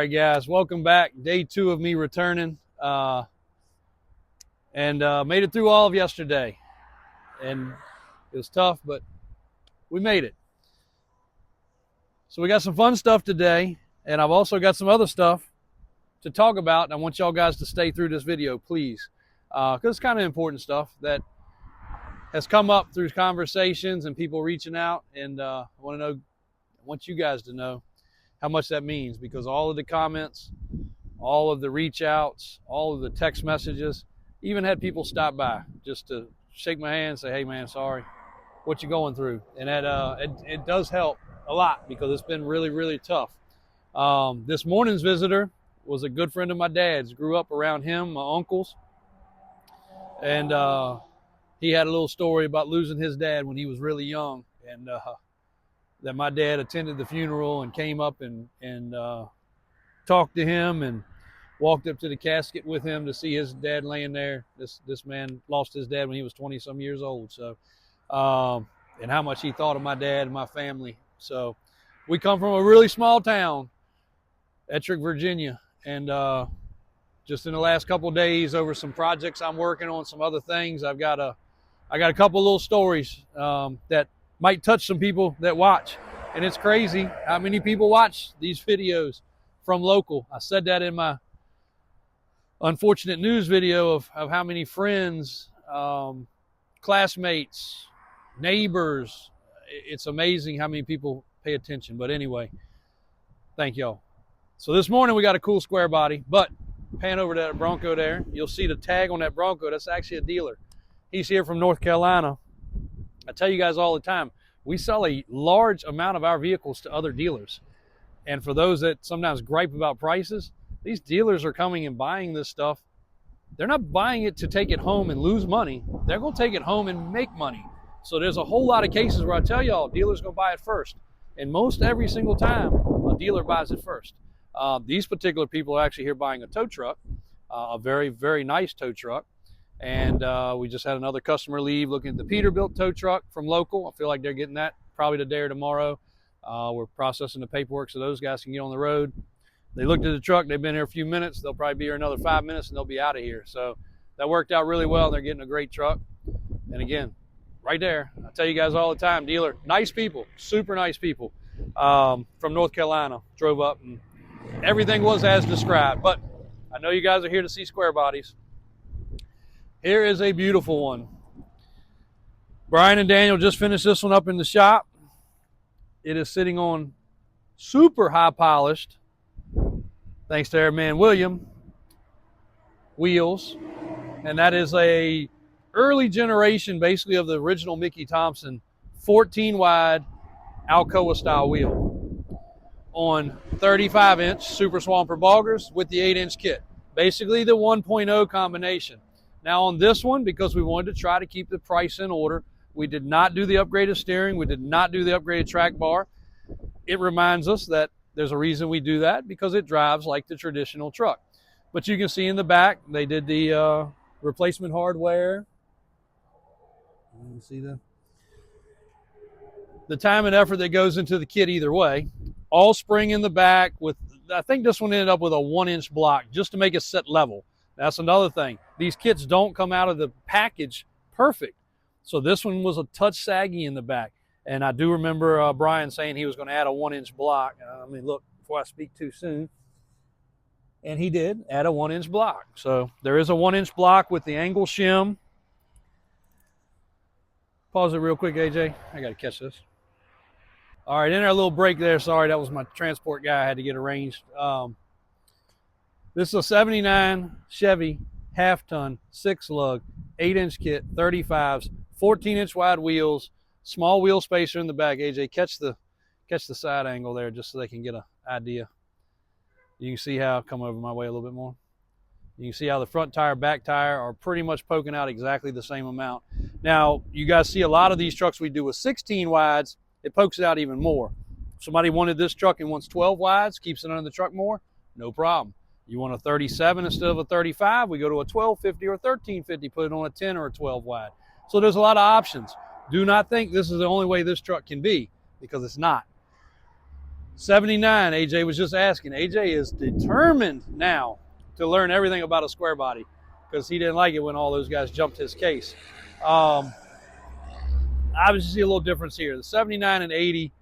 right, guys, welcome back. Day 2 of me returning, and made it through all of yesterday. And it was tough, but we made it. So we got some fun stuff today, and I've also got some other stuff to talk about. And I want y'all guys to stay through this video, please, because it's kind of important stuff that has come up through conversations and people reaching out. And I want you guys to know how much that means, because all of the comments, all of the reach outs, all of the text messages, even had people stop by just to shake my hand and say, hey man, sorry, what you going through? And that it does help a lot, because it's been really, really tough. This morning's visitor was a good friend of my dad's, grew up around him, my uncles. And he had a little story about losing his dad when he was really young. And that my dad attended the funeral and came up and talked to him and walked up to the casket with him to see his dad laying there. This man lost his dad when he was 20-some years old. So, and how much he thought of my dad and my family. So we come from a really small town, Ettrick, Virginia. And just in the last couple of days, over some projects I'm working on, some other things, I got a couple little stories that might touch some people that watch. And it's crazy how many people watch these videos from local. I said that in my unfortunate news video of how many friends, classmates, neighbors. It's amazing how many people pay attention. But anyway, thank y'all. So this morning we got a cool square body, but pan over to that Bronco there. You'll see the tag on that Bronco. That's actually a dealer. He's here from North Carolina. I tell you guys all the time, we sell a large amount of our vehicles to other dealers. And for those that sometimes gripe about prices, these dealers are coming and buying this stuff. They're not buying it to take it home and lose money. They're going to take it home and make money. So there's a whole lot of cases where I tell y'all, dealers go buy it first. And most every single time, a dealer buys it first. These particular people are actually here buying a tow truck, a very, very nice tow truck. And we just had another customer leave looking at the Peterbilt tow truck from local. I feel like they're getting that probably today or tomorrow. We're processing the paperwork so those guys can get on the road. They looked at the truck. They've been here a few minutes. They'll probably be here another 5 minutes and they'll be out of here. So that worked out really well. They're getting a great truck. And again, right there, I tell you guys all the time, dealer, nice people, super nice people from North Carolina. Drove up and everything was as described. But I know you guys are here to see square bodies. Here is a beautiful one. Brian and Daniel just finished this one up in the shop. It is sitting on super high polished, thanks to our man William, wheels. And that is a early generation basically of the original Mickey Thompson 14 wide Alcoa style wheel on 35-inch Super Swamper boggers with the 8-inch kit. Basically the 1.0 combination. Now on this one, because we wanted to try to keep the price in order, we did not do the upgraded steering. We did not do the upgraded track bar. It reminds us that there's a reason we do that, because it drives like the traditional truck. But you can see in the back, they did the replacement hardware. You see the time and effort that goes into the kit either way. All spring in the back with, I think this one ended up with a 1-inch block just to make it set level. That's another thing. These kits don't come out of the package perfect. So this one was a touch saggy in the back. And I do remember Brian saying he was going to add a 1-inch block. I mean, look, before I speak too soon. And he did add a 1-inch block. So there is a 1-inch block with the angle shim. Pause it real quick, AJ. I got to catch this. All right, in our little break there. Sorry, that was my transport guy I had to get arranged. This is a 79 Chevy half-ton, 6-lug, 8-inch kit, 35s, 14-inch wide wheels, small wheel spacer in the back. AJ, catch the side angle there just so they can get an idea. You can see how, come over my way a little bit more. You can see how the front tire, back tire are pretty much poking out exactly the same amount. Now, you guys see a lot of these trucks we do with 16 wides, it pokes it out even more. If somebody wanted this truck and wants 12 wides, keeps it under the truck more, no problem. You want a 37 instead of a 35, we go to a 1250 or a 1350, put it on a 10 or a 12 wide. So there's a lot of options. Do not think this is the only way this truck can be, because it's not. 79, AJ was just asking. AJ is determined now to learn everything about a square body because he didn't like it when all those guys jumped his case. Obviously, a little difference here. The 79 and 80,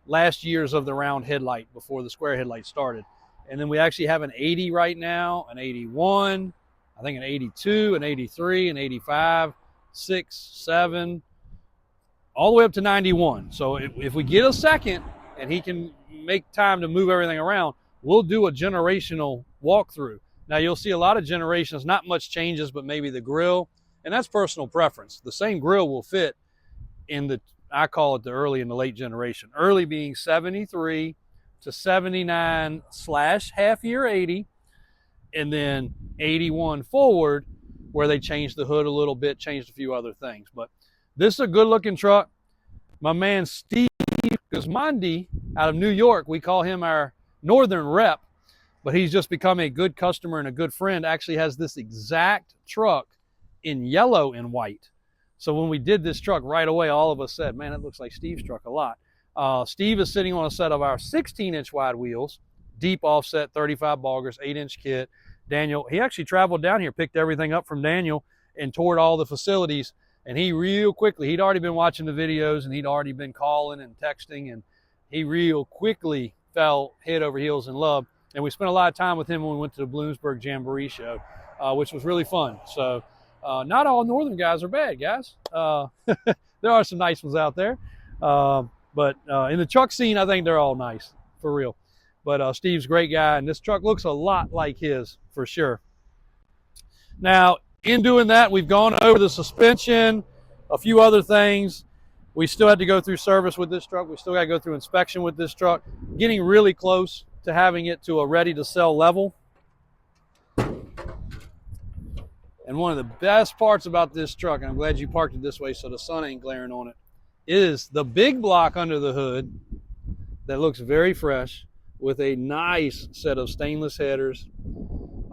last year's of the round headlight before the square headlight started. And then we actually have an 80 right now, an 81, I think an 82, an 83, an 85, 6, 7, all the way up to 91. So if we get a second and he can make time to move everything around, we'll do a generational walkthrough. Now you'll see a lot of generations, not much changes, but maybe the grill, and that's personal preference. The same grill will fit in the, I call it the early and the late generation. Early being 73 to 79 / half year 80, and then 81 forward where they changed the hood a little bit, changed a few other things. But this is a good looking truck. My man Steve Guzmandi out of New York, we call him our northern rep, but he's just become a good customer and a good friend, actually has this exact truck in yellow and white. So when we did this truck right away, all of us said, man, it looks like Steve's truck a lot. Steve is sitting on a set of our 16-inch wide wheels, deep offset, 35 boggers, 8-inch kit. Daniel, he actually traveled down here, picked everything up from Daniel and toured all the facilities. And he real quickly, he'd already been watching the videos and he'd already been calling and texting, and he real quickly fell head over heels in love. And we spent a lot of time with him when we went to the Bloomsburg Jamboree show, which was really fun. So not all northern guys are bad, guys. There are some nice ones out there. But in the truck scene, I think they're all nice, for real. But Steve's a great guy, and this truck looks a lot like his, for sure. Now, in doing that, we've gone over the suspension, a few other things. We still had to go through service with this truck. We still got to go through inspection with this truck, getting really close to having it to a ready-to-sell level. And one of the best parts about this truck, and I'm glad you parked it this way so the sun ain't glaring on it, is the big block under the hood that looks very fresh with a nice set of stainless headers,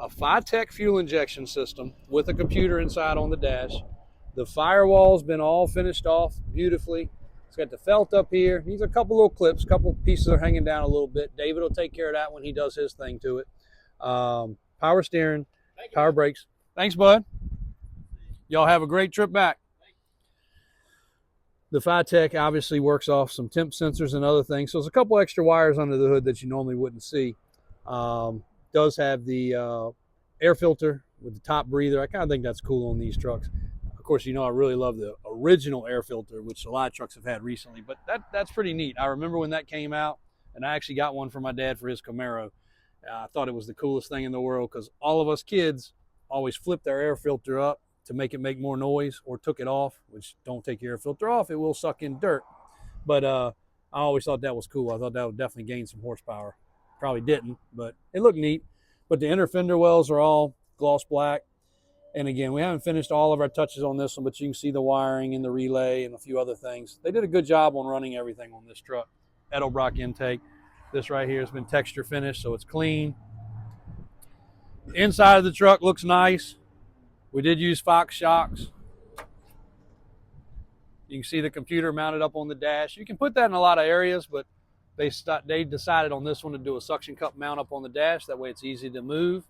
a Phi-Tech fuel injection system with a computer inside on the dash. The firewall's been all finished off beautifully. It's got the felt up here. Needs a couple little clips, a couple pieces are hanging down a little bit. David will take care of that when he does his thing to it. Power steering, power brakes. Thanks, bud. Y'all have a great trip back. The Phi-Tech obviously works off some temp sensors and other things. So there's a couple extra wires under the hood that you normally wouldn't see. Does have the air filter with the top breather. I kind of think that's cool on these trucks. Of course, you know I really love the original air filter, which a lot of trucks have had recently, but that's pretty neat. I remember when that came out, and I actually got one for my dad for his Camaro. I thought it was the coolest thing in the world because all of us kids always flipped our air filter up to make it make more noise, or took it off, which don't take your air filter off, it will suck in dirt. But I always thought that was cool. I thought that would definitely gain some horsepower. Probably didn't, but it looked neat. But the inner fender wells are all gloss black. And again, we haven't finished all of our touches on this one, but you can see the wiring and the relay and a few other things. They did a good job on running everything on this truck. Edelbrock intake. This right here has been texture finished, so it's clean. Inside of the truck looks nice. We did use Fox shocks. You can see the computer mounted up on the dash. You can put that in a lot of areas, but they decided on this one to do a suction cup mount up on the dash. That way it's easy to move.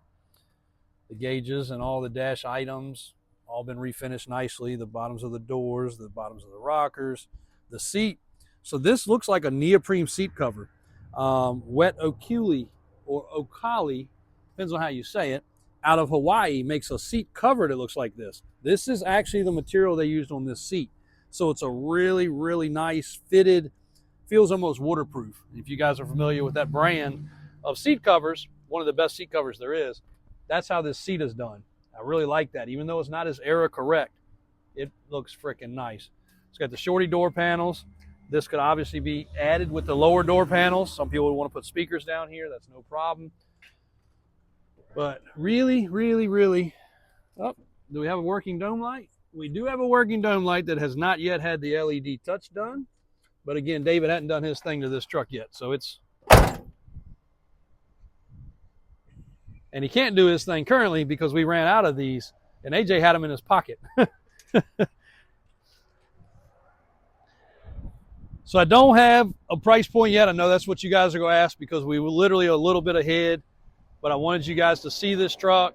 The gauges and all the dash items all been refinished nicely. The bottoms of the doors, the bottoms of the rockers, the seat. So this looks like a neoprene seat cover. Wet Okuli, or Okali, depends on how you say it, out of Hawaii makes a seat cover that looks like this. This is actually the material they used on this seat. So it's a really, really nice fitted, feels almost waterproof. If you guys are familiar with that brand of seat covers, one of the best seat covers there is, that's how this seat is done. I really like that. Even though it's not as era correct, it looks freaking nice. It's got the shorty door panels. This could obviously be added with the lower door panels. Some people would want to put speakers down here. That's no problem. But really, really, really, oh, do we have a working dome light? We do have a working dome light that has not yet had the LED touch done. But again, David hadn't done his thing to this truck yet. So it's, and he can't do his thing currently because we ran out of these and AJ had them in his pocket. So I don't have a price point yet. I know that's what you guys are going to ask because we were literally a little bit ahead, but I wanted you guys to see this truck.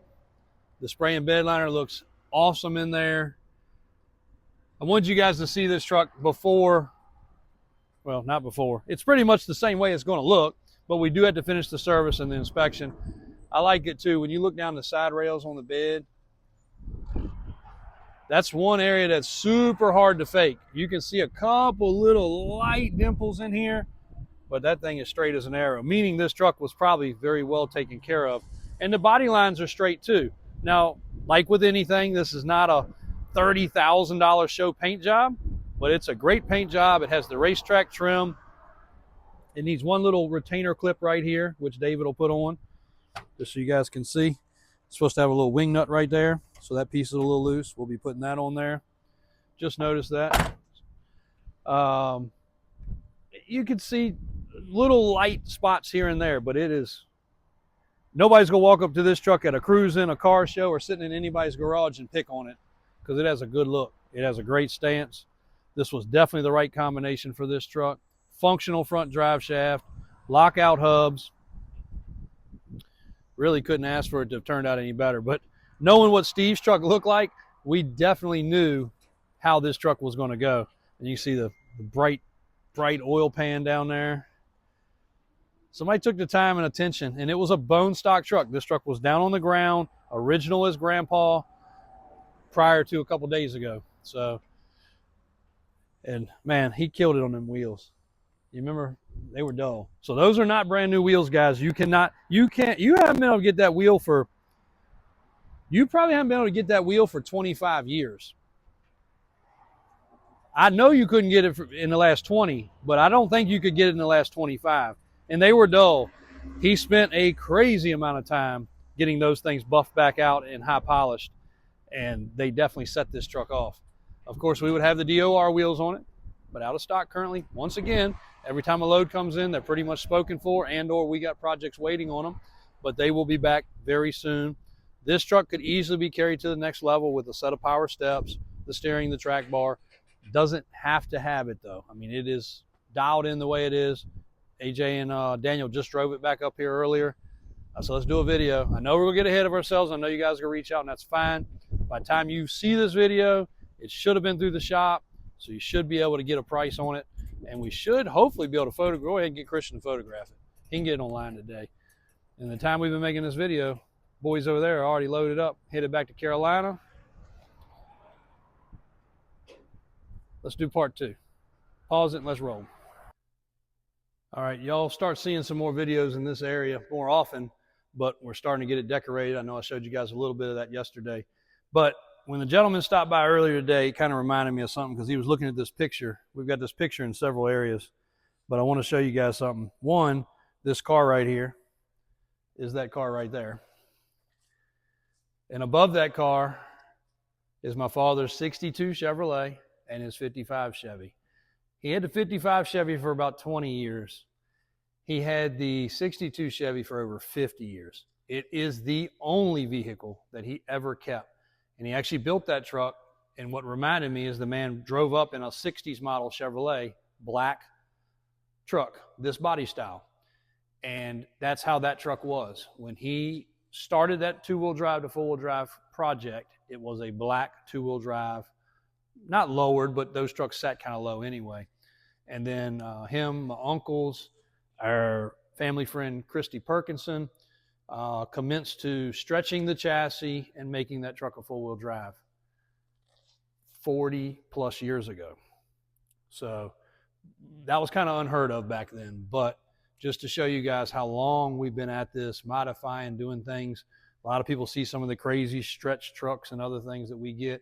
The spray and bed liner looks awesome in there. I wanted you guys to see this truck before, well, not before. It's pretty much the same way it's going to look, but we do have to finish the service and the inspection. I like it too. When you look down the side rails on the bed, that's one area that's super hard to fake. You can see a couple little light dimples in here, but that thing is straight as an arrow, meaning this truck was probably very well taken care of. And the body lines are straight too. Now, like with anything, this is not a $30,000 show paint job, but it's a great paint job. It has the racetrack trim. It needs one little retainer clip right here, which David will put on, just so you guys can see. It's supposed to have a little wing nut right there, so that piece is a little loose. We'll be putting that on there. Just notice that. You can see little light spots here and there, but it is, nobody's gonna walk up to this truck at a cruise in, a car show, or sitting in anybody's garage and pick on it, because it has a good look. It has a great stance. This was definitely the right combination for this truck. Functional front drive shaft, lockout hubs. Really couldn't ask for it to have turned out any better. But knowing what Steve's truck looked like, we definitely knew how this truck was going to go. And you see the bright oil pan down there. Somebody took the time and attention, and it was a bone stock truck. This truck was down on the ground, original as Grandpa, prior to a couple days ago. So, and man, he killed it on them wheels. You remember, they were dull. So those are not brand new wheels, guys. You haven't been able to get that wheel for, you probably haven't been able to get that wheel for 25 years. I know you couldn't get it in the last 20, but I don't think you could get it in the last 25. And they were dull. He spent a crazy amount of time getting those things buffed back out and high polished, and they definitely set this truck off. Of course, we would have the DOR wheels on it, but out of stock currently. Once again, every time a load comes in, they're pretty much spoken for, and or we got projects waiting on them, but they will be back very soon. This truck could easily be carried to the next level with a set of power steps, the steering, the track bar. Doesn't have to have it though. I mean, it is dialed in the way it is. AJ and Daniel just drove it back up here earlier. So let's do a video. I know we're gonna get ahead of ourselves. I know you guys are gonna reach out, and that's fine. By the time you see this video, it should have been through the shop, so you should be able to get a price on it. And we should hopefully be able to photograph. Go ahead and get Christian to photograph it. He can get it online today. And the time we've been making this video, boys over there are already loaded up, headed back to Carolina. Let's do part 2. Pause it and let's roll. All right, y'all start seeing some more videos in this area more often, but we're starting to get it decorated. I know I showed you guys a little bit of that yesterday. But when the gentleman stopped by earlier today, it kind of reminded me of something because he was looking at this picture. We've got this picture in several areas, but I want to show you guys something. One, this car right here is that car right there. And above that car is my father's 62 Chevrolet and his 55 Chevy. He had the 55 Chevy for about 20 years. He had the 62 Chevy for over 50 years. It is the only vehicle that he ever kept. And he actually built that truck. And what reminded me is the man drove up in a 60s model Chevrolet, black truck, this body style. And that's how that truck was. When he started that two-wheel drive to four-wheel drive project, it was a black two-wheel drive, not lowered, but those trucks sat kind of low anyway. And then him, my uncles, our family friend Christy Perkinson, commenced to stretching the chassis and making that truck a four-wheel drive 40 plus years ago. So that was kind of unheard of back then, but just to show you guys how long we've been at this, modifying, doing things. A lot of people see some of the crazy stretch trucks and other things that we get.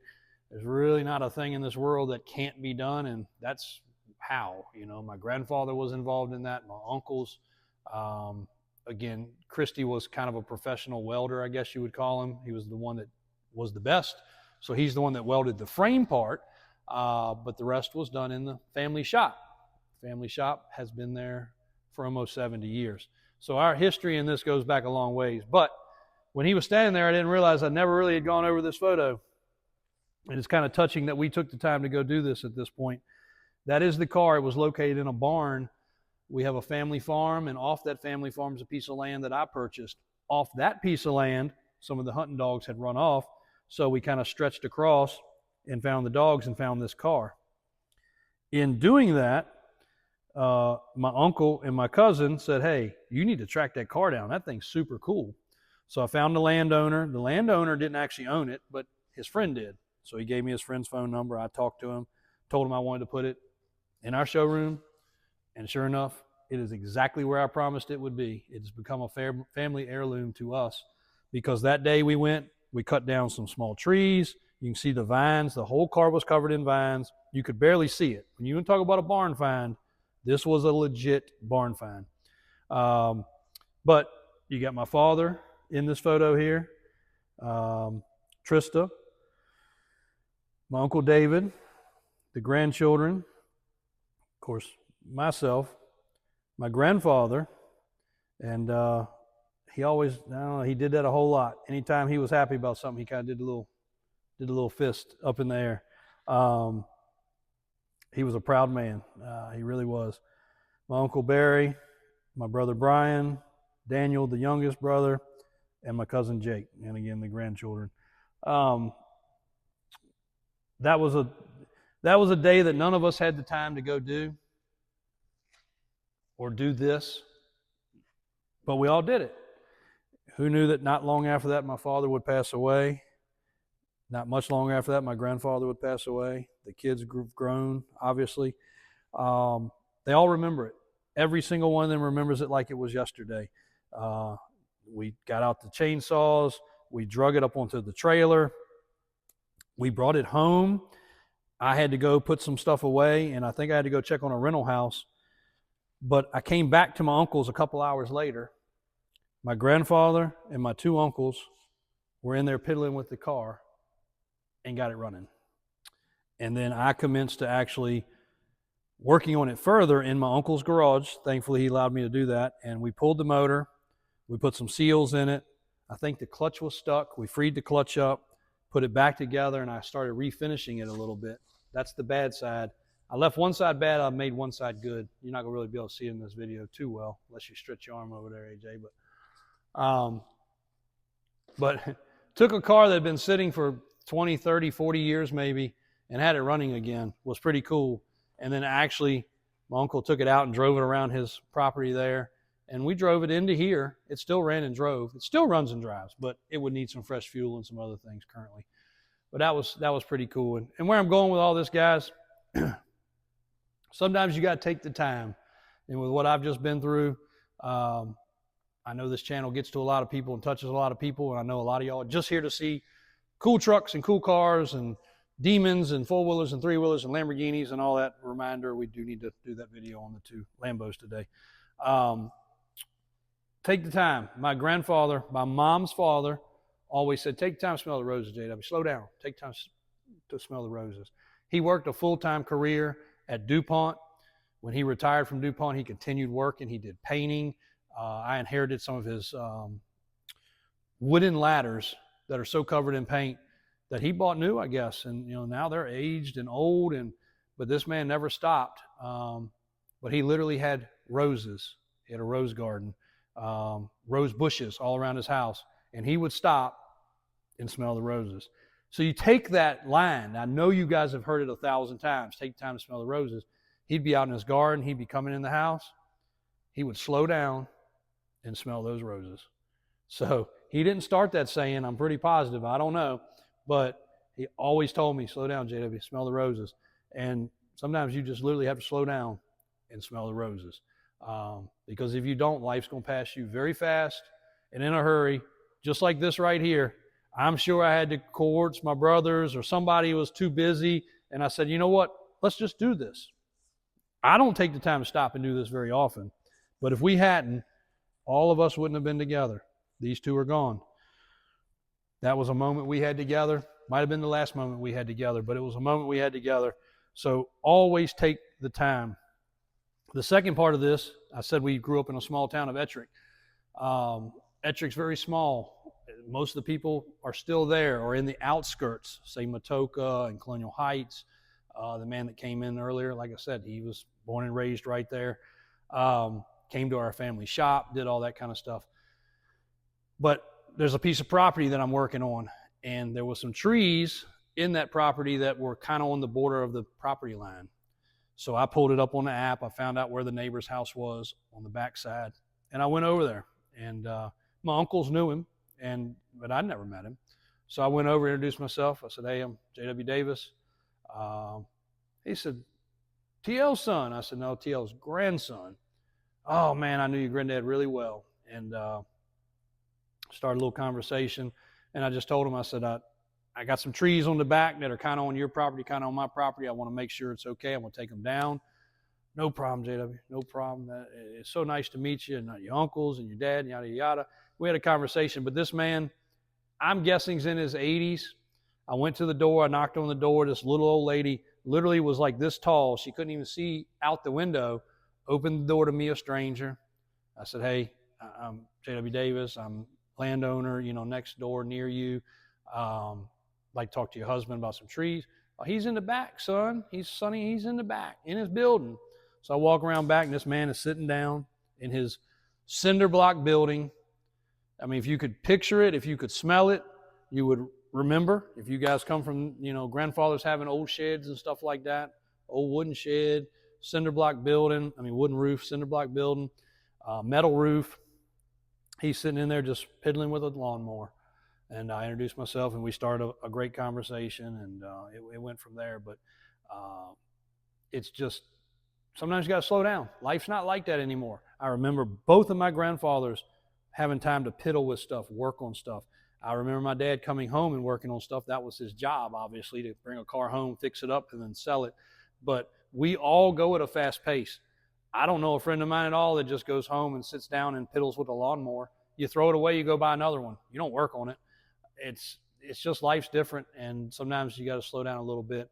There's really not a thing in this world that can't be done, and that's how, you know, my grandfather was involved in that, my uncles. Again, Christy was kind of a professional welder, I guess you would call him. He was the one that was the best. So he's the one that welded the frame part, but the rest was done in the family shop. Family shop has been there for almost 70 years. So our history in this goes back a long ways. But when he was standing there, I didn't realize I never really had gone over this photo. And it's kind of touching that we took the time to go do this at this point. That is the car. It was located in a barn. We have a family farm, and off that family farm is a piece of land that I purchased. Off that piece of land, some of the hunting dogs had run off, so we kind of stretched across and found the dogs and found this car. In doing that, my uncle and my cousin said, hey, you need to track that car down. That thing's super cool. So I found the landowner. The landowner didn't actually own it, but his friend did. So he gave me his friend's phone number. I talked to him, told him I wanted to put it in our showroom. And sure enough, it is exactly where I promised it would be. It has become a family heirloom to us because that day we went, we cut down some small trees. You can see the vines. The whole car was covered in vines. You could barely see it. When you talk about a barn find, this was a legit barn find. But you got my father in this photo here, Trista, my Uncle David, the grandchildren, of course, myself, my grandfather, and he always, I don't know, he did that a whole lot. Anytime he was happy about something, he kind of did a little fist up in the air. He was a proud man. He really was. My Uncle Barry, my brother Brian, Daniel, the youngest brother, and my cousin Jake, and again, the grandchildren. That was a day that none of us had the time to go do or do this, but we all did it. Who knew that not long after that my father would pass away? Not much longer after that my grandfather would pass away. The kids have grown, obviously. They all remember it. Every single one of them remembers it like it was yesterday. We got out the chainsaws. We drug it up onto the trailer. We brought it home. I had to go put some stuff away, and I think I had to go check on a rental house. But I came back to my uncle's a couple hours later. My grandfather and my two uncles were in there piddling with the car and got it running. And then I commenced to actually working on it further in my uncle's garage. Thankfully, he allowed me to do that. And we pulled the motor. We put some seals in it. I think the clutch was stuck. We freed the clutch up, put it back together, and I started refinishing it a little bit. That's the bad side. I left one side bad. I made one side good. You're not going to really be able to see it in this video too well, unless you stretch your arm over there, AJ. But took a car that had been sitting for 20, 30, 40 years maybe, and had it running again. Was pretty cool. And then actually, my uncle took it out and drove it around his property there. And we drove it into here. It still ran and drove. It still runs and drives, but it would need some fresh fuel and some other things currently. But that was pretty cool. And where I'm going with all this, guys, sometimes you got to take the time. And with what I've just been through, I know this channel gets to a lot of people and touches a lot of people. And I know a lot of y'all are just here to see cool trucks and cool cars and demons and four-wheelers and three-wheelers and Lamborghinis and all that. Reminder, we do need to do that video on the two Lambos today. Take the time. My grandfather, my mom's father, always said, take time to smell the roses, JW. Slow down. Take time to smell the roses. He worked a full-time career at DuPont. When he retired from DuPont, he continued working. He did painting. I inherited some of his wooden ladders that are so covered in paint that he bought new, I guess. And now they're aged and old, but this man never stopped. But he literally had roses. He had a rose garden, rose bushes all around his house, and he would stop and smell the roses. So you take that line. I know you guys have heard it 1,000 times. Take time to smell the roses. He'd be out in his garden. He'd be coming in the house. He would slow down and smell those roses. So he didn't start that saying, I'm pretty positive. I don't know. But he always told me, slow down, JW, smell the roses. And sometimes you just literally have to slow down and smell the roses. Because if you don't, life's going to pass you very fast and in a hurry, just like this right here. I'm sure I had to coerce my brothers or somebody who was too busy. And I said, you know what? Let's just do this. I don't take the time to stop and do this very often. But if we hadn't, all of us wouldn't have been together. These two are gone. That was a moment we had together. Might have been the last moment we had together, but it was a moment we had together. So always take the time. The second part of this, I said we grew up in a small town of Ettrick. Ettrick's very small. Most of the people are still there or in the outskirts, say Matoka and Colonial Heights. The man that came in earlier, like I said, he was born and raised right there. Came to our family shop, did all that kind of stuff. But there's a piece of property that I'm working on, and there was some trees in that property that were kind of on the border of the property line. So I pulled it up on the app. I found out where the neighbor's house was on the backside, and I went over there. And my uncles knew him, but I'd never met him. So I went over, introduced myself. I said, "Hey, I'm J.W. Davis." He said, "TL's son." I said, "No, TL's grandson." "Oh, man, I knew your granddad really well." And started a little conversation. And I just told him, I said, I got some trees on the back that are kind of on your property, kind of on my property. I want to make sure it's okay. I'm going to take them down. "No problem, JW. No problem. It's so nice to meet you, and your uncles and your dad, and yada, yada." We had a conversation. But this man, I'm guessing, is in his 80s. I went to the door. I knocked on the door. This little old lady literally was like this tall. She couldn't even see out the window. Opened the door to me, a stranger. I said, "Hey, I'm J.W. Davis. I'm landowner, next door near you. Like to talk to your husband about some trees." "Oh, he's in the back, son. He's in the back in his building." So I walk around back, and this man is sitting down in his cinder block building. I mean, if you could picture it, if you could smell it, you would remember. If you guys come from, grandfathers having old sheds and stuff like that, old wooden shed, cinder block building, wooden roof, cinder block building, metal roof. He's sitting in there just piddling with a lawnmower. And I introduced myself, and we started a great conversation, and it went from there. But it's just, sometimes you got to slow down. Life's not like that anymore. I remember both of my grandfathers having time to piddle with stuff, work on stuff. I remember my dad coming home and working on stuff. That was his job, obviously, to bring a car home, fix it up, and then sell it. But we all go at a fast pace. I don't know a friend of mine at all that just goes home and sits down and piddles with a lawnmower. You throw it away, you go buy another one. You don't work on it. It's just, life's different, and sometimes you got to slow down a little bit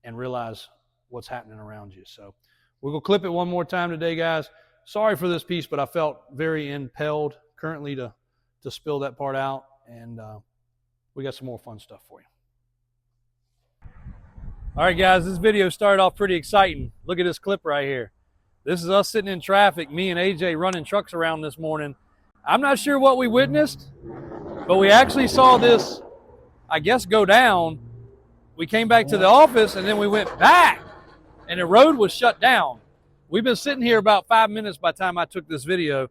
and realize what's happening around you. So we're going to clip it one more time today, guys. Sorry for this piece, but I felt very impelled currently to spill that part out, and we got some more fun stuff for you. All right, guys, this video started off pretty exciting. Look at this clip right here. This is us sitting in traffic, me and AJ running trucks around this morning. I'm not sure what we witnessed, but we actually saw this, I guess, go down. We came back to the office, and then we went back, and the road was shut down. We've been sitting here about 5 minutes by the time I took this video.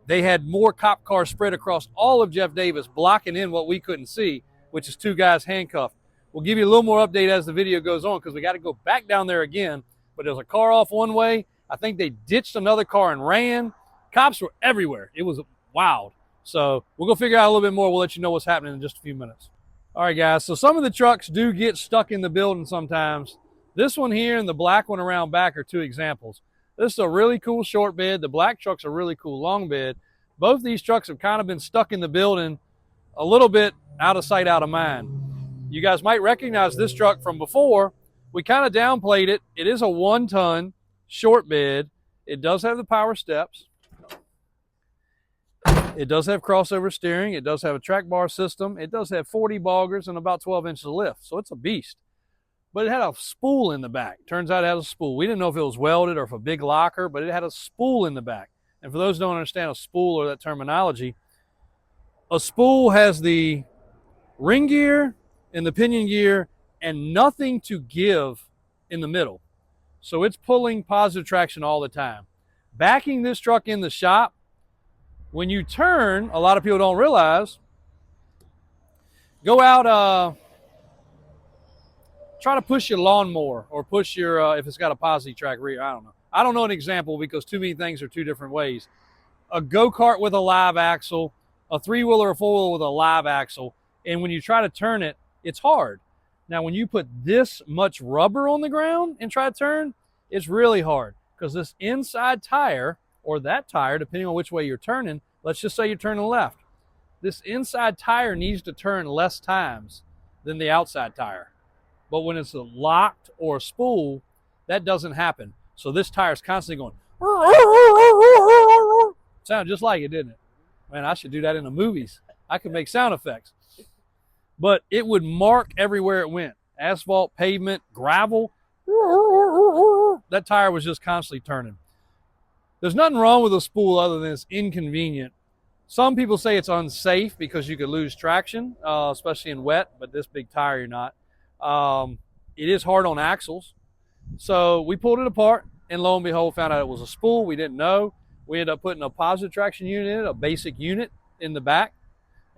They had more cop cars spread across all of Jeff Davis, blocking in what we couldn't see, which is 2 guys handcuffed. We'll give you a little more update as the video goes on, because we got to go back down there again. But there's a car off one way. I think they ditched another car and ran. Cops were everywhere. It was wild. So we'll go figure out a little bit more. We'll let you know what's happening in just a few minutes. All right, guys. So some of the trucks do get stuck in the building sometimes. This one here and the black one around back are 2 examples. This is a really cool short bed. The black truck's a really cool long bed. Both these trucks have kind of been stuck in the building a little bit out of sight, out of mind. You guys might recognize this truck from before. We kind of downplayed it. It is a 1-ton short bed. It does have the power steps. It does have crossover steering. It does have a track bar system. It does have 40 boggers and about 12 inches of lift. So it's a beast. But it had a spool in the back. Turns out it has a spool. We didn't know if it was welded or if a big locker, but it had a spool in the back. And for those who don't understand a spool or that terminology, a spool has the ring gear and the pinion gear and nothing to give in the middle. So it's pulling positive traction all the time. Backing this truck in the shop, when you turn, a lot of people don't realize, go out, try to push your lawnmower or push your, if it's got a posi track rear, I don't know. I don't know an example because too many things are 2 different ways. A go-kart with a live axle, a 3-wheeler or 4-wheeler with a live axle, and when you try to turn it, it's hard. Now, when you put this much rubber on the ground and try to turn, it's really hard because this inside tire, or that tire, depending on which way you're turning, let's just say you're turning left. This inside tire needs to turn less times than the outside tire. But when it's a locked or a spool, that doesn't happen. So this tire is constantly going, sounded just like it, didn't it? Man, I should do that in the movies. I could make sound effects. But it would mark everywhere it went. Asphalt, pavement, gravel. that tire was just constantly turning. There's nothing wrong with a spool other than it's inconvenient. Some people say it's unsafe because you could lose traction, especially in wet, but this big tire you're not. It is hard on axles. So we pulled it apart, and lo and behold, found out it was a spool. We didn't know. We ended up putting a positive traction unit in it, a basic unit in the back,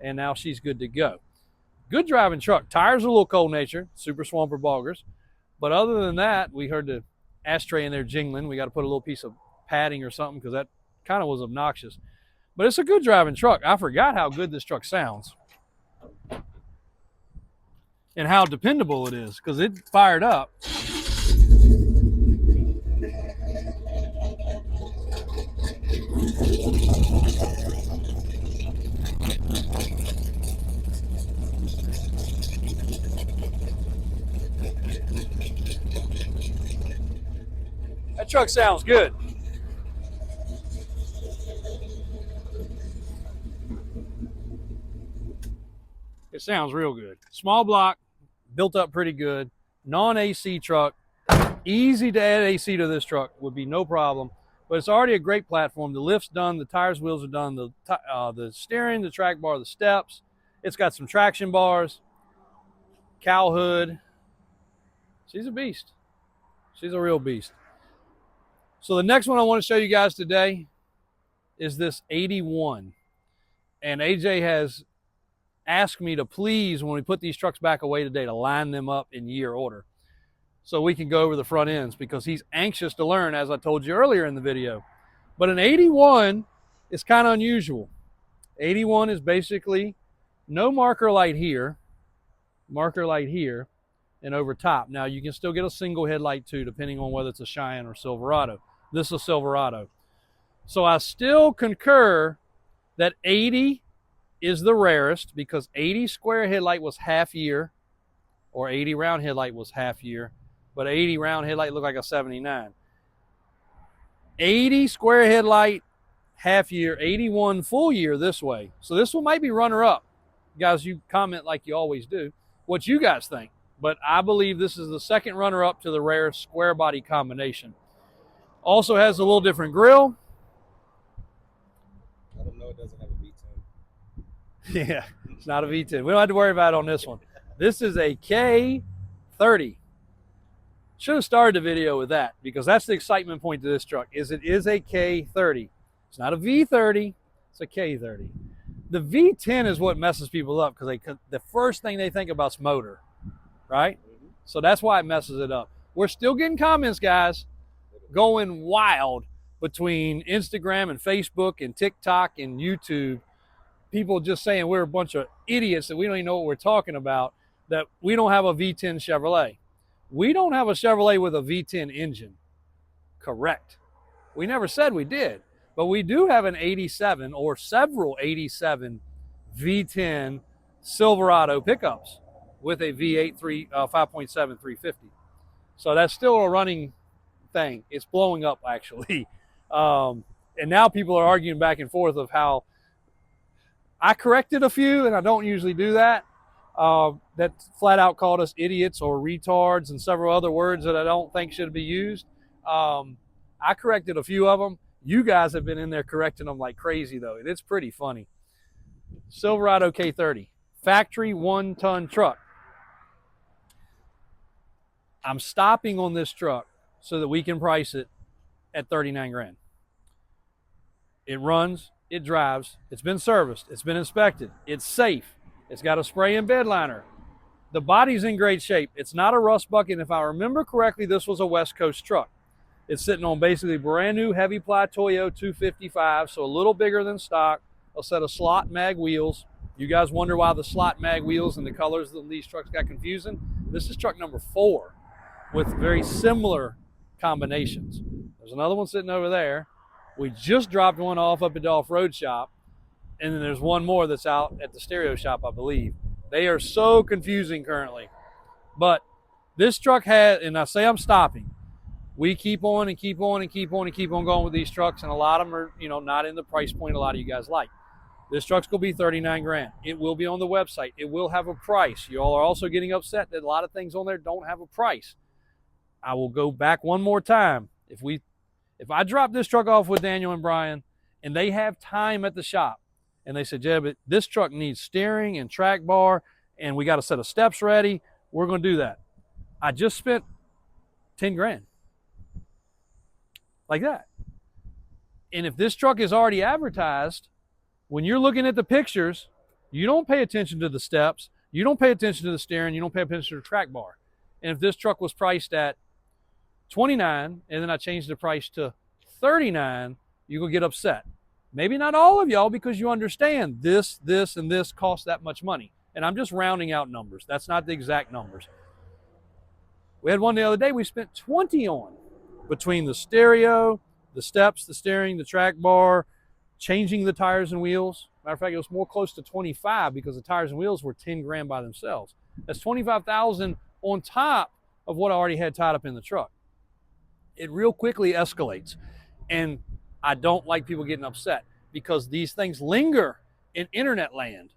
and now she's good to go. Good driving truck. Tires are a little cold-natured, super swamper boggers. But other than that, we heard the ashtray in there jingling. We got to put a little piece of padding or something because that kind of was obnoxious. But it's a good driving truck. I forgot how good this truck sounds and how dependable it is because it fired up. That truck sounds good. It sounds real good. Small block, built up pretty good. Non-AC truck. Easy to add AC to this truck, would be no problem. But it's already a great platform. The lift's done, the tires, wheels are done, the steering, the track bar, the steps. It's got some traction bars, cowl hood. She's a beast. She's a real beast. So the next one I want to show you guys today is this 81. And AJ has asked me to please, when we put these trucks back away today, to line them up in year order so we can go over the front ends because he's anxious to learn, as I told you earlier in the video. But an 81 is kind of unusual. 81 is basically no marker light here, and over top. Now you can still get a single headlight too, depending on whether it's a Cheyenne or Silverado. This is a Silverado. So I still concur that 80 is the rarest because 80 square headlight was half year, or 80 round headlight was half year, but 80 round headlight looked like a 79. 80 square headlight half year, 81 full year this way. So this one might be runner up. Guys, you comment like you always do what you guys think, but I believe this is the second runner up to the rare square body combination. Also has a little different grill. I don't know, it doesn't have a V10. Yeah, it's not a V10. We don't have to worry about it on this one. This is a K30. Should have started the video with that because that's the excitement point to this truck. Is it is a K30. It's not a V30. It's a K30. The V10 is what messes people up because the first thing they think about is motor, right? So that's why it messes it up. We're still getting comments, guys, going wild between Instagram and Facebook and TikTok and YouTube. People just saying we're a bunch of idiots that we don't even know what we're talking about, that we don't have a V10 Chevrolet. We don't have a Chevrolet with a V10 engine. Correct. We never said we did, but we do have an 87 or several 87 V10 Silverado pickups with a V8 5.7 350. So that's still a running thing. It's blowing up actually. And now people are arguing back and forth of how I corrected a few, and I don't usually do that. That flat out called us idiots or retards and several other words that I don't think should be used. I corrected a few of them. You guys have been in there correcting them like crazy though. It's pretty funny. Silverado K30, factory 1-ton truck. I'm stopping on this truck so that we can price it at 39 grand. It runs, it drives, it's been serviced, it's been inspected, it's safe, it's got a spray and bed liner. The body's in great shape. It's not a rust bucket. If I remember correctly, this was a West Coast truck. It's sitting on basically brand new heavy ply Toyo 255, so a little bigger than stock, a set of slot mag wheels. You guys wonder why the slot mag wheels and the colors of these trucks got confusing? This is truck number 4 with very similar combinations. There's another one sitting over there. We just dropped one off up at the off-road shop, and then there's one more that's out at the stereo shop, I believe. They are so confusing currently. But this truck has, and I say I'm stopping, we keep on and keep on and keep on and keep on going with these trucks, and a lot of them are, not in the price point a lot of you guys like. This truck's gonna be 39 grand. It will be on the website. It will have a price. You all are also getting upset that a lot of things on there don't have a price. I will go back one more time. If I drop this truck off with Daniel and Brian and they have time at the shop and they said, yeah, but this truck needs steering and track bar and we got a set of steps ready, we're going to do that. I just spent 10 grand. Like that. And if this truck is already advertised, when you're looking at the pictures, you don't pay attention to the steps, you don't pay attention to the steering, you don't pay attention to the track bar. And if this truck was priced at 29 and then I changed the price to 39, you're going to get upset. Maybe not all of y'all, because you understand this, and this costs that much money. And I'm just rounding out numbers. That's not the exact numbers. We had one the other day we spent 20 on, between the stereo, the steps, the steering, the track bar, changing the tires and wheels. Matter of fact, it was more close to 25 because the tires and wheels were 10 grand by themselves. That's 25,000 on top of what I already had tied up in the truck. It real quickly escalates. And I don't like people getting upset because these things linger in internet land.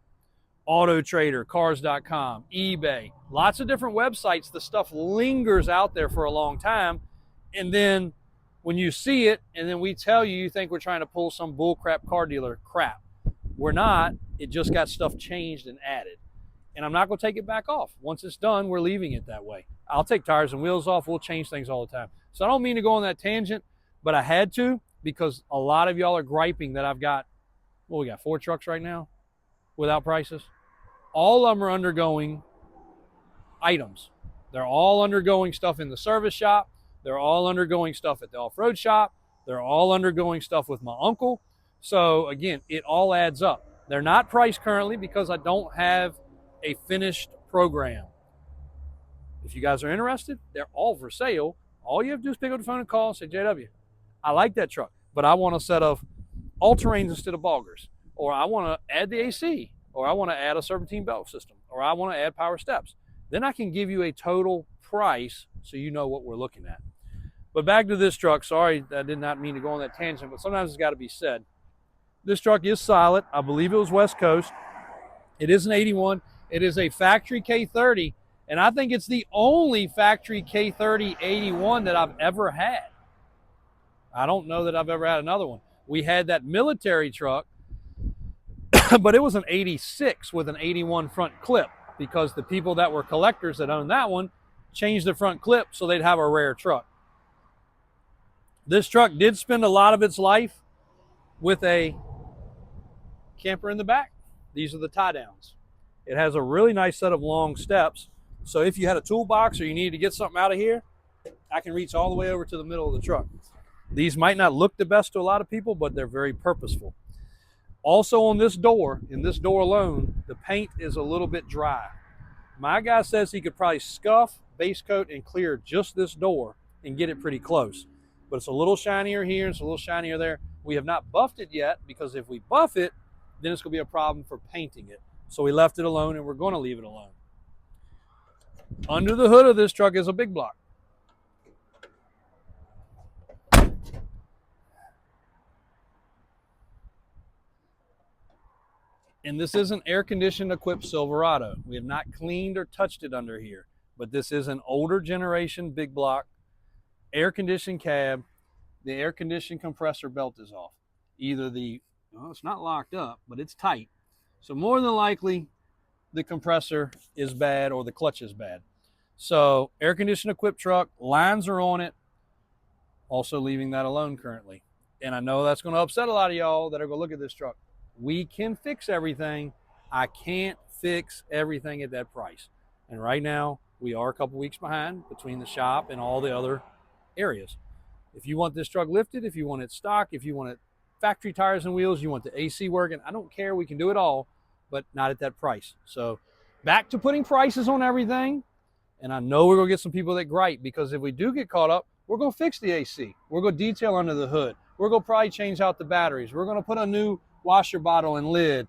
Auto Trader, Cars.com, eBay, lots of different websites. The stuff lingers out there for a long time. And then when you see it and then we tell you, you think we're trying to pull some bullcrap car dealer crap. We're not. It just got stuff changed and added. And I'm not going to take it back off. Once it's done, we're leaving it that way. I'll take tires and wheels off. We'll change things all the time. So I don't mean to go on that tangent, but I had to because a lot of y'all are griping that I've got, well, we got 4 trucks right now without prices. All of them are undergoing items. They're all undergoing stuff in the service shop. They're all undergoing stuff at the off-road shop. They're all undergoing stuff with my uncle. So again, it all adds up. They're not priced currently because I don't have a finished program. If you guys are interested, they're all for sale. All you have to do is pick up the phone and call and say, JW, I like that truck, but I want a set of all-terrains instead of boggers, or I want to add the AC, or I want to add a serpentine belt system, or I want to add power steps. Then I can give you a total price so you know what we're looking at. But back to this truck. Sorry, I did not mean to go on that tangent, but sometimes it's got to be said. This truck is solid. I believe it was West Coast. It is an 81. It is a factory K30, and I think it's the only factory K30 81 that I've ever had. I don't know that I've ever had another one. We had that military truck, but it was an 86 with an 81 front clip because the people that were collectors that owned that one changed the front clip so they'd have a rare truck. This truck did spend a lot of its life with a camper in the back. These are the tie downs. It has a really nice set of long steps. So if you had a toolbox or you needed to get something out of here, I can reach all the way over to the middle of the truck. These might not look the best to a lot of people, but they're very purposeful. Also on this door, in this door alone, the paint is a little bit dry. My guy says he could probably scuff, base coat, and clear just this door and get it pretty close. But it's a little shinier here, it's a little shinier there. We have not buffed it yet because if we buff it, then it's going to be a problem for painting it. So we left it alone and we're going to leave it alone. Under the hood of this truck is a big block. And this is an air-conditioned equipped Silverado. We have not cleaned or touched it under here, but this is an older generation big block, air-conditioned cab. The air-conditioned compressor belt is off. Either well, it's not locked up, but it's tight. So more than likely, the compressor is bad or the clutch is bad. So air-conditioned equipped truck, lines are on it. Also leaving that alone currently. And I know that's going to upset a lot of y'all that are going to look at this truck. We can fix everything. I can't fix everything at that price. And right now, we are a couple weeks behind between the shop and all the other areas. If you want this truck lifted, if you want it stock, if you want it factory tires and wheels, you want the AC working, I don't care. We can do it all, but not at that price. So back to putting prices on everything. And I know we're going to get some people that gripe because if we do get caught up, we're going to fix the AC. We're going to detail under the hood. We're going to probably change out the batteries. We're going to put a new washer bottle and lid.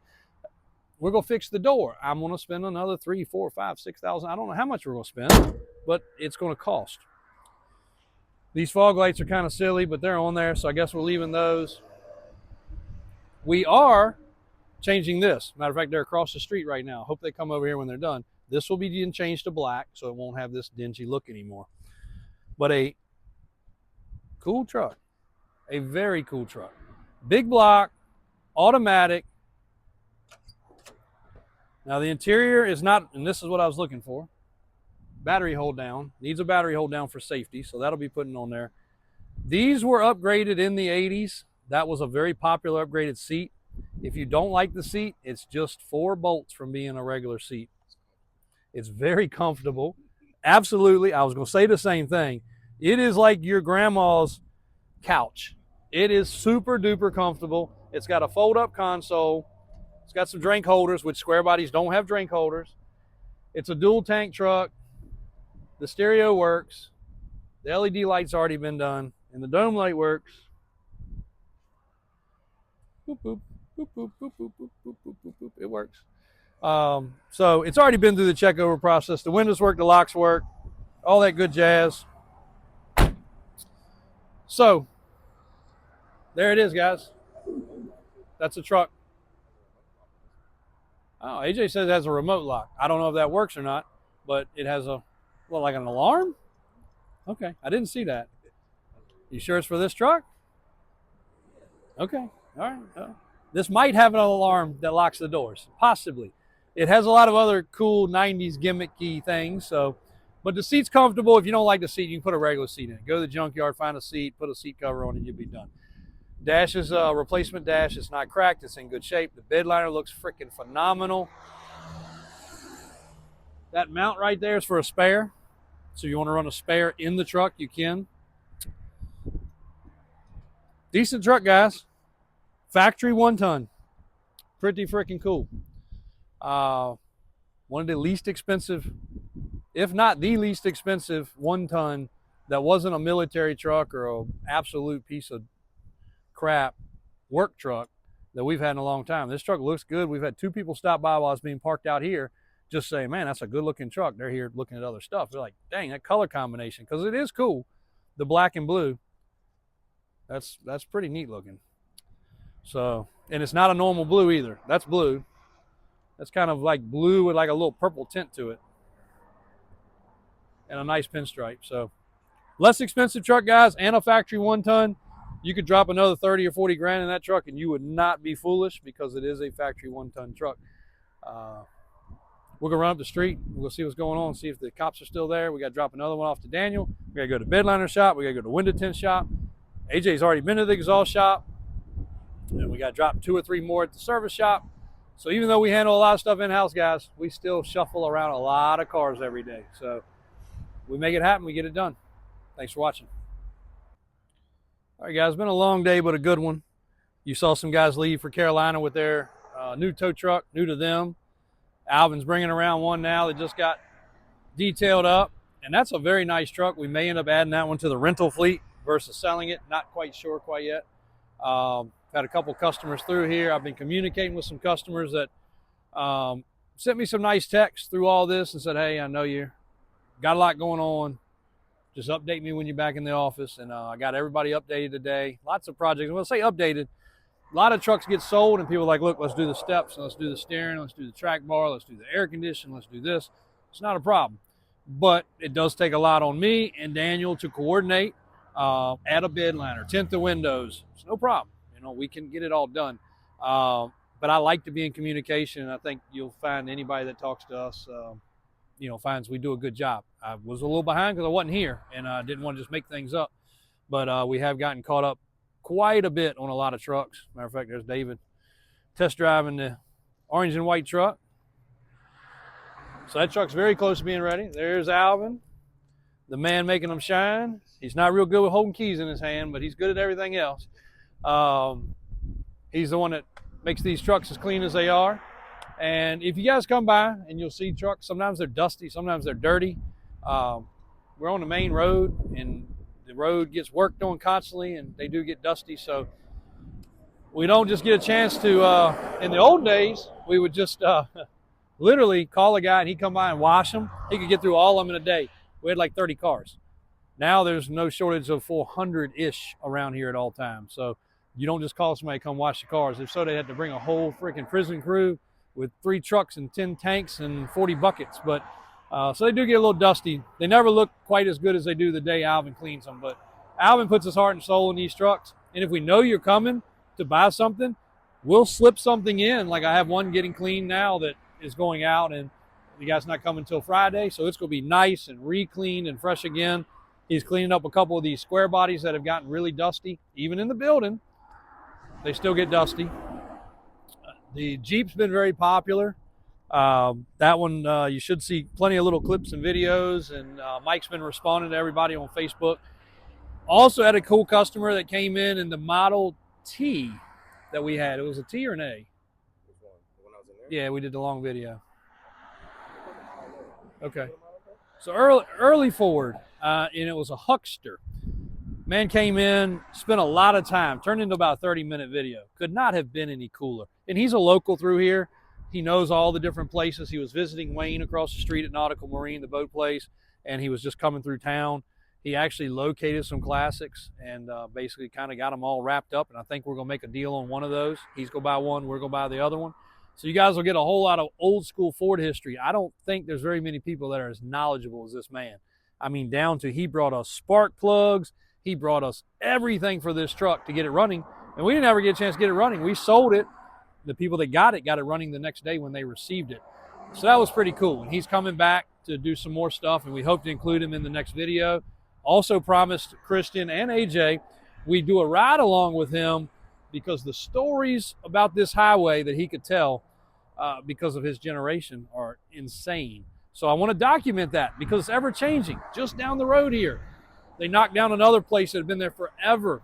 We're going to fix the door. I'm going to spend another $3,000, $4,000, $5,000, $6,000. I don't know how much we're going to spend, but it's going to cost. These fog lights are kind of silly, but they're on there, so I guess we're leaving those. We are changing this. Matter of fact, they're across the street right now. Hope they come over here when they're done. This will be changed to black, so it won't have this dingy look anymore. but a cool truck, a very cool truck. Big block, automatic. Now the interior is not, and this is what I was looking for. Battery hold down, needs a battery hold down for safety, so that'll be putting on there. These were upgraded in the 80s. That was a very popular upgraded seat. If you don't like the seat, it's just 4 bolts from being a regular seat. It's very comfortable. Absolutely, I was gonna say the same thing. It is like your grandma's couch. It is super duper comfortable. It's got a fold-up console. It's got some drink holders, which square bodies don't have drink holders. It's a dual tank truck. The stereo works. The LED light's already been done, and the dome light works. Boop, boop, boop, boop, boop, boop, boop, boop, boop, boop, boop. It works. So it's already been through the checkover process. The windows work, the locks work, all that good jazz. So there it is, guys. That's a truck. Oh, AJ says it has a remote lock. I don't know if that works or not, but it has a, well, like an alarm? Okay, I didn't see that. You sure it's for this truck? Okay, all right. This might have an alarm that locks the doors, possibly. It has a lot of other cool 90s gimmicky things, so, but the seat's comfortable. If you don't like the seat, you can put a regular seat in it. Go to the junkyard, find a seat, put a seat cover on it, you'll be done. Dash is a replacement dash. It's not cracked. It's in good shape. The bed liner looks freaking phenomenal. That mount right there is for a spare. So you want to run a spare in the truck, you can. Decent truck, guys. Factory 1-ton. Pretty freaking cool. One of the least expensive, if not the least expensive 1-ton that wasn't a military truck or an absolute piece of crap work truck that we've had in a long time. This truck looks good. We've had 2 people stop by while I was being parked out here just saying, man, that's a good looking truck. They're here looking at other stuff. They're like, dang, that color combination, because it is cool. The black and blue, that's pretty neat looking. So, and it's not a normal blue either. That's blue. That's kind of like blue with like a little purple tint to it. And a nice pinstripe. So, less expensive truck, guys, and a factory 1-ton. You could drop another 30 or 40 grand in that truck and you would not be foolish, because it is a factory 1-ton truck. We're gonna run up the street. We'll see what's going on, see if the cops are still there. We gotta drop another one off to Daniel. We gotta go to bedliner shop. We gotta go to window tint shop. AJ's already been to the exhaust shop. And we gotta drop 2 or 3 more at the service shop. So even though we handle a lot of stuff in-house, guys, we still shuffle around a lot of cars every day. So we make it happen, we get it done. Thanks for watching. All right, guys, it's been a long day, but a good one. You saw some guys leave for Carolina with their new tow truck, new to them. Alvin's bringing around one now that just got detailed up, and that's a very nice truck. We may end up adding that one to the rental fleet versus selling it. Not quite sure quite yet. Had a couple customers through here. I've been communicating with some customers that sent me some nice texts through all this and said, hey, I know you got a lot going on. Just update me when you're back in the office. And I got everybody updated today. Lots of projects. When I say updated, a lot of trucks get sold and people are like, look, let's do the steps, let's do the steering, let's do the track bar, let's do the air conditioning, let's do this. It's not a problem. But it does take a lot on me and Daniel to coordinate, add a bed liner, tint the windows. It's no problem. You know, we can get it all done. But I like to be in communication, and I think you'll find anybody that talks to us, you know, finds we do a good job. I was a little behind because I wasn't here and I didn't want to just make things up. But we have gotten caught up quite a bit on a lot of trucks. Matter of fact, there's David test driving the orange and white truck. So that truck's very close to being ready. There's Alvin, the man making them shine. He's not real good with holding keys in his hand, but he's good at everything else. He's the one that makes these trucks as clean as they are. And if you guys come by and you'll see trucks, sometimes they're dusty, sometimes they're dirty. We're on the main road and the road gets worked on constantly and they do get dusty. So we don't just get a chance to, in the old days, we would just literally call a guy and he'd come by and wash them. He could get through all of them in a day. We had like 30 cars. Now there's no shortage of 400-ish around here at all times. So you don't just call somebody to come wash the cars. If so, they had to bring a whole freaking prison crew with 3 trucks and 10 tanks and 40 buckets. But So they do get a little dusty. They never look quite as good as they do the day Alvin cleans them, but Alvin puts his heart and soul in these trucks. And if we know you're coming to buy something, we'll slip something in. Like I have one getting cleaned now that is going out, and the guy's not coming until Friday, so it's going to be nice and re-cleaned and fresh again. He's cleaning up a couple of these square bodies that have gotten really dusty. Even in the building, they still get dusty. The Jeep's been very popular. That one, you should see plenty of little clips and videos, and Mike's been responding to everybody on Facebook. Also had a cool customer that came in the Model T that we had. It was a T or an A? Which one? The one I was in there? Yeah, we did the long video. Okay. So early Ford, and it was a huckster. Man came in, spent a lot of time, turned into about a 30-minute video. Could not have been any cooler. And he's a local through here. He knows all the different places. He was visiting Wayne across the street at Nautical Marine, the boat place, and he was just coming through town. He actually located some classics and basically kind of got them all wrapped up, and I think we're going to make a deal on one of those. He's going to buy one, we're going to buy the other one. So you guys will get a whole lot of old school Ford history. I don't think there's very many people that are as knowledgeable as this man. I mean, down to he brought us spark plugs. He brought us everything for this truck to get it running, and we didn't ever get a chance to get it running. We sold it. The people that got it running the next day when they received it. So that was pretty cool. And he's coming back to do some more stuff, and we hope to include him in the next video. Also promised Christian and AJ we do a ride along with him because the stories about this highway that he could tell because of his generation are insane. So I want to document that because it's ever changing. Just down the road here, they knocked down another place that had been there forever.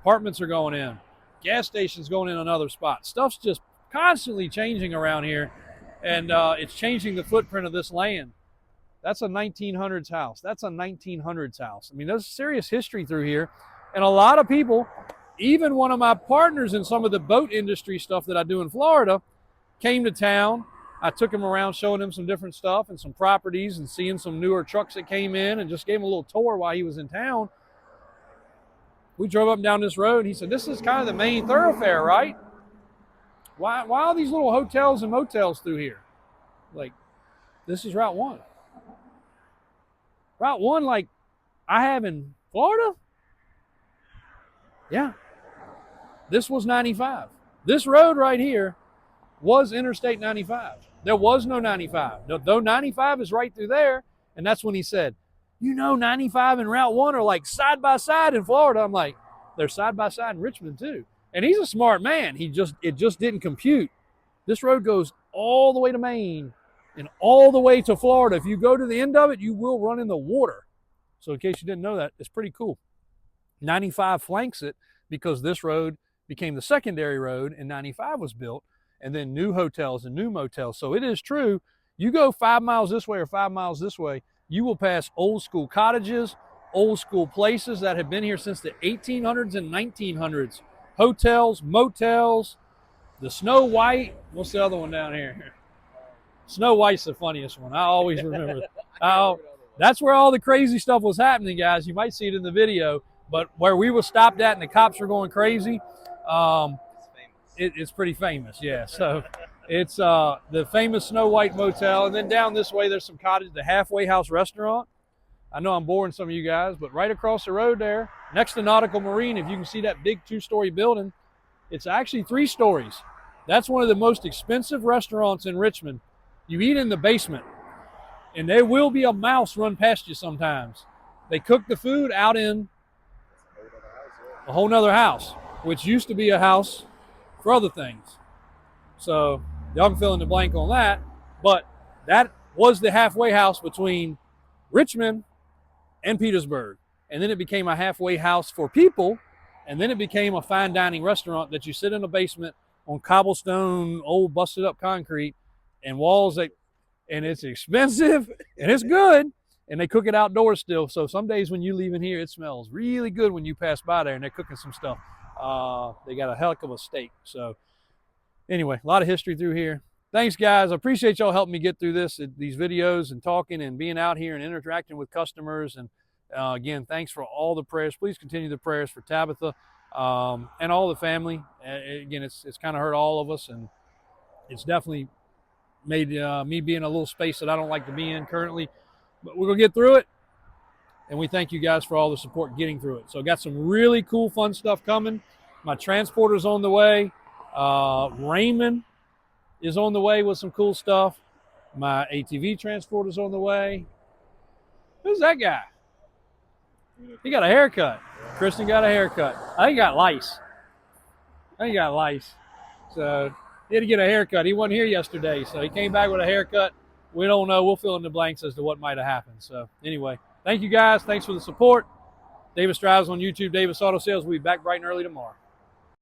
Apartments are going in. Gas stations going in another spot. Stuff's just constantly changing around here, and it's changing the footprint of this land. That's a 1900s house. That's a 1900s house. I mean, there's serious history through here, and a lot of people, even one of my partners in some of the boat industry stuff that I do in Florida, came to town. I took him around showing him some different stuff and some properties and seeing some newer trucks that came in and just gave him a little tour while he was in town. We drove up and down this road. He said, this is kind of the main thoroughfare, right? Why are these little hotels and motels through here? Like, this is Route 1. Route 1 like I have in Florida? Yeah. This was 95. This road right here was Interstate 95. There was no 95. Though 95 is right through there, and that's when he said, you know, 95 and Route 1 are like side by side in Florida. I'm like, they're side by side in Richmond too. And he's a smart man. It just didn't compute. This road goes all the way to Maine and all the way to Florida. If you go to the end of it, you will run in the water. So in case you didn't know that, it's pretty cool. 95 flanks it because this road became the secondary road and 95 was built, and then new hotels and new motels. So it is true. You go 5 miles this way or 5 miles this way, you will pass old school cottages, old school places that have been here since the 1800s and 1900s. Hotels, motels, the Snow White. What's the other one down here? Snow White's the funniest one. I always remember. That's where all the crazy stuff was happening, guys. You might see it in the video, but where we were stopped at and the cops were going crazy, it's pretty famous, yeah. So it's the famous Snow White Motel, and then down this way there's some cottages, the Halfway House Restaurant. I know I'm boring some of you guys, but right across the road there, next to Nautical Marine, if you can see that big 2-story building, it's actually 3 stories. That's one of the most expensive restaurants in Richmond. You eat in the basement, and there will be a mouse run past you sometimes. They cook the food out in a whole nother house, which used to be a house for other things. So y'all can fill in the blank on that, but that was the halfway house between Richmond and Petersburg. And then it became a halfway house for people, and then it became a fine dining restaurant that you sit in a basement on cobblestone, old busted up concrete, and walls that, and it's expensive and it's good, and they cook it outdoors still. So some days when you leave in here, it smells really good when you pass by there and they're cooking some stuff. They got a heck of a steak. So anyway, a lot of history through here. Thanks, guys. I appreciate y'all helping me get through these videos and talking and being out here and interacting with customers. And again, thanks for all the prayers. Please continue the prayers for Tabitha and all the family. Again, it's kind of hurt all of us, and it's definitely made me be in a little space that I don't like to be in currently. But we're going to get through it. And we thank you guys for all the support getting through it. So got some really cool, fun stuff coming. My transporter's on the way. Raymond is on the way with some cool stuff. My ATV transporter's on the way. Who's that guy? He got a haircut. Kristen got a haircut. I think he got lice. So he had to get a haircut. He wasn't here yesterday, so he came back with a haircut. We don't know. We'll fill in the blanks as to what might have happened. So anyway, thank you guys. Thanks for the support. Davis Drives on YouTube, Davis Auto Sales. We'll be back bright and early tomorrow.